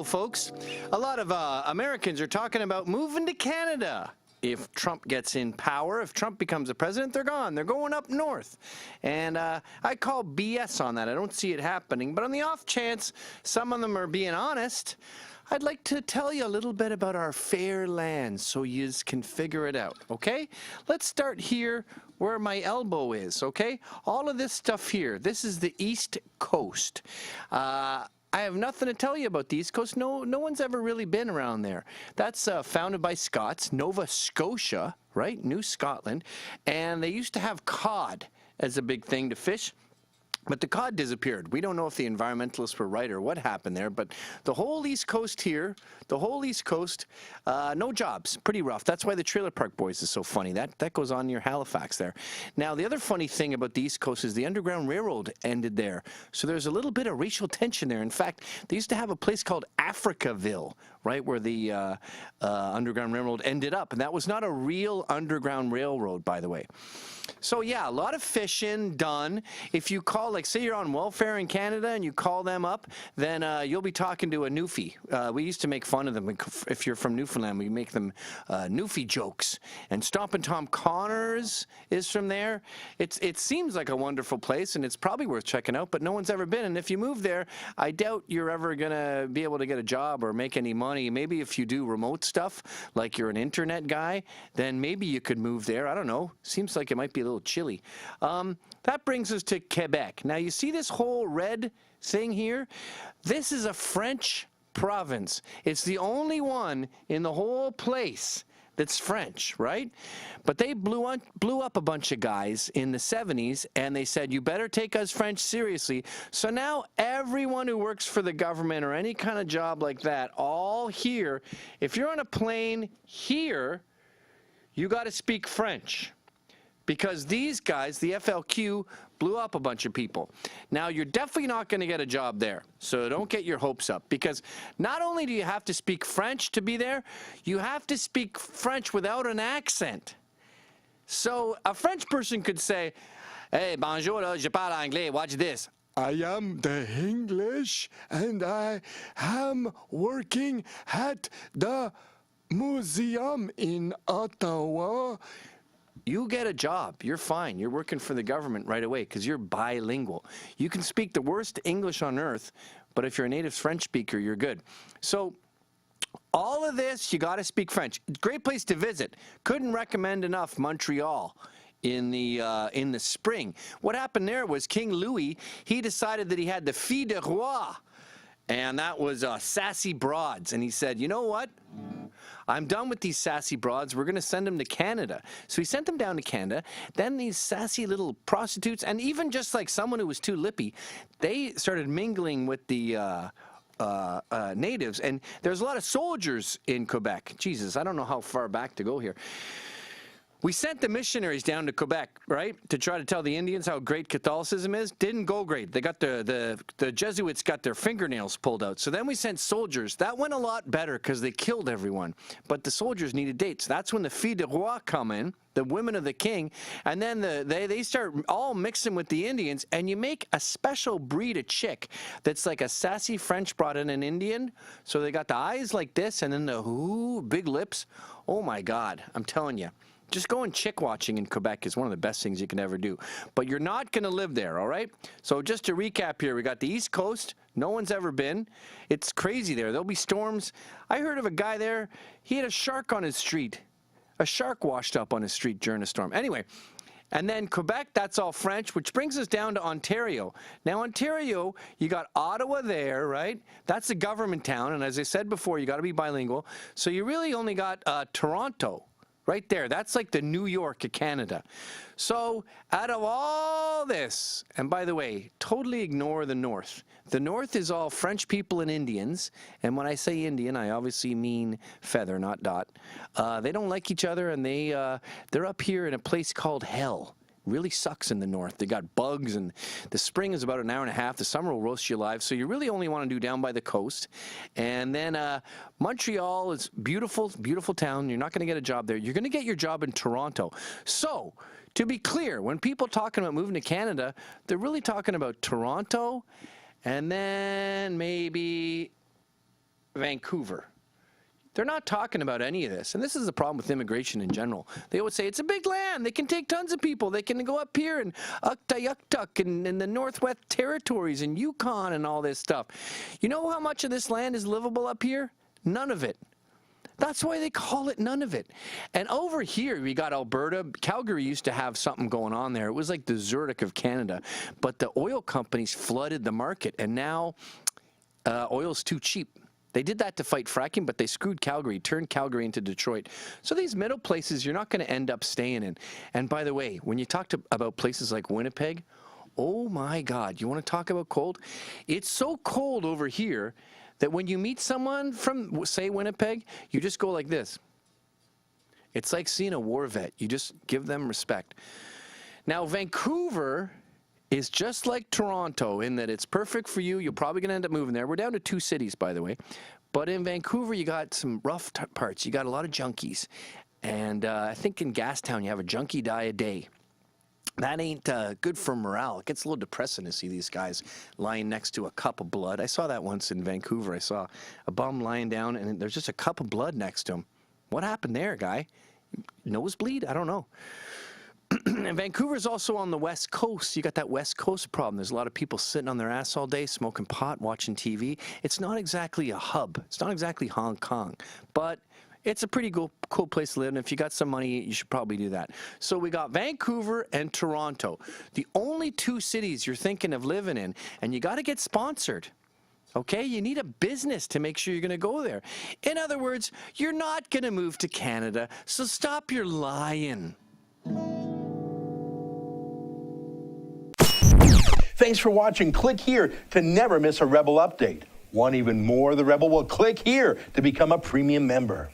folks. A lot of Americans are talking about moving to Canada. If Trump gets in power, if Trump becomes a president, they're gone. They're going up north. And I call BS on that. I don't see it happening. But on the off chance some of them are being honest, I'd like to tell you a little bit about our fair land so you can figure it out, okay? Let's start here where my elbow is, okay? All of this stuff here, this is the East Coast. I have nothing to tell you about the East Coast. No one's ever really been around there. That's founded by Scots, Nova Scotia, right? New Scotland. And they used to have cod as a big thing to fish. But the cod disappeared. We don't know if the environmentalists were right or what happened there, but the whole East Coast here, the whole East Coast, no jobs, pretty rough. That's why the Trailer Park Boys is so funny. That goes on near Halifax there. Now, the other funny thing about the East Coast is the Underground Railroad ended there. So there's a little bit of racial tension there. In fact, they used to have a place called Africaville, right, where the Underground Railroad ended up. And that was not a real Underground Railroad, by the way. So yeah, a lot of fishing done. If you call, like say you're on welfare in Canada and you call them up, then you'll be talking to a Newfie. We used to make fun of them. If you're from Newfoundland, we make them Newfie jokes. And Stompin' Tom Connors is from there. It seems like a wonderful place, and it's probably worth checking out, but no one's ever been. And if you move there, I doubt you're ever going to be able to get a job or make any money. Maybe if you do remote stuff, like you're an internet guy, then maybe you could move there. I don't know. Seems like it might be a little chilly. That brings us to Quebec. Now, you see this whole red thing here? This is a French province. It's the only one in the whole place that's French, right? But they blew up a bunch of guys in the 70s, and they said, you better take us French seriously. So now everyone who works for the government or any kind of job like that, all here, if you're on a plane here, you got to speak French. Because these guys, the FLQ, blew up a bunch of people. Now, you're definitely not going to get a job there, so don't get your hopes up. Because not only do you have to speak French to be there, you have to speak French without an accent. So a French person could say, hey, bonjour, je parle anglais, watch this. I am the English, and I am working at the museum in Ottawa. You get a job. You're fine. You're working for the government right away because you're bilingual. You can speak the worst English on earth, but if you're a native French speaker, you're good. So all of this, you got to speak French. Great place to visit. Couldn't recommend enough Montreal in the spring. What happened there was King Louis, he decided that he had the Filles de Roi, and that was sassy broads. And he said, you know what? I'm done with these sassy broads. We're going to send them to Canada. So he sent them down to Canada. Then these sassy little prostitutes, and even just like someone who was too lippy, they started mingling with the natives. And there's a lot of soldiers in Quebec. Jesus, I don't know how far back to go here. We sent the missionaries down to Quebec, right, to try to tell the Indians how great Catholicism is. Didn't go great. They got the Jesuits got their fingernails pulled out. So then we sent soldiers. That went a lot better because they killed everyone. But the soldiers needed dates. That's when the Filles de Roi come in, the women of the king, and then they start all mixing with the Indians, and you make a special breed of chick that's like a sassy French brought in an Indian. So they got the eyes like this, and then the big lips. Oh my God, I'm telling you. Just going chick watching in Quebec is one of the best things you can ever do. But you're not going to live there, all right? So just to recap here, we got the East Coast. No one's ever been. It's crazy there. There'll be storms. I heard of a guy there. He had a shark on his street. A shark washed up on his street during a storm. Anyway, and then Quebec, that's all French, which brings us down to Ontario. Now, Ontario, you got Ottawa there, right? That's a government town. And as I said before, you got to be bilingual. So you really only got Toronto. Right there. That's like the New York of Canada. So out of all this, and by the way, totally ignore the North. The North is all French people and Indians. And when I say Indian, I obviously mean feather, not dot. They don't like each other, and they're up here in a place called hell. Really sucks in the north. They got bugs, and the spring is about an hour and a half. The summer will roast you alive. So you really only want to do down by the coast. And then Montreal is beautiful, beautiful town. You're not going to get a job there. You're going to get your job in Toronto. So to be clear, when people talking about moving to Canada, they're really talking about Toronto and then maybe Vancouver. They're not talking about any of this. And this is the problem with immigration in general. They always say, it's a big land. They can take tons of people. They can go up here and Ukta-Yuktuk and in the Northwest Territories and Yukon and all this stuff. You know how much of this land is livable up here? None of it. That's why they call it none of it. And over here, we got Alberta. Calgary used to have something going on there. It was like the Zurich of Canada. But the oil companies flooded the market, and now oil's too cheap. They did that to fight fracking, but they screwed Calgary, turned Calgary into Detroit. So these middle places, you're not going to end up staying in. And by the way, when you talk about places like Winnipeg, oh my God, you want to talk about cold? It's so cold over here that when you meet someone from, say, Winnipeg, you just go like this. It's like seeing a war vet. You just give them respect. Now, Vancouver is just like Toronto in that it's perfect for you. You're probably going to end up moving there. We're down to 2 cities, by the way. But in Vancouver, you got some rough parts. You got a lot of junkies. And I think in Gastown, you have a junkie die a day. That ain't good for morale. It gets a little depressing to see these guys lying next to a cup of blood. I saw that once in Vancouver. I saw a bum lying down, and there's just a cup of blood next to him. What happened there, guy? Nosebleed? I don't know. And Vancouver's also on the West Coast. You got that West Coast problem. There's a lot of people sitting on their ass all day, smoking pot, watching TV. It's not exactly a hub. It's not exactly Hong Kong. But it's a pretty cool place to live, and if you got some money, you should probably do that. So we got Vancouver and Toronto, the only 2 cities you're thinking of living in, and you got to get sponsored. Okay, you need a business to make sure you're going to go there. In other words, you're not going to move to Canada, so stop your lying. Thanks for watching. Click here to never miss a Rebel update. Want even more of the Rebel? Well, click here to become a premium member.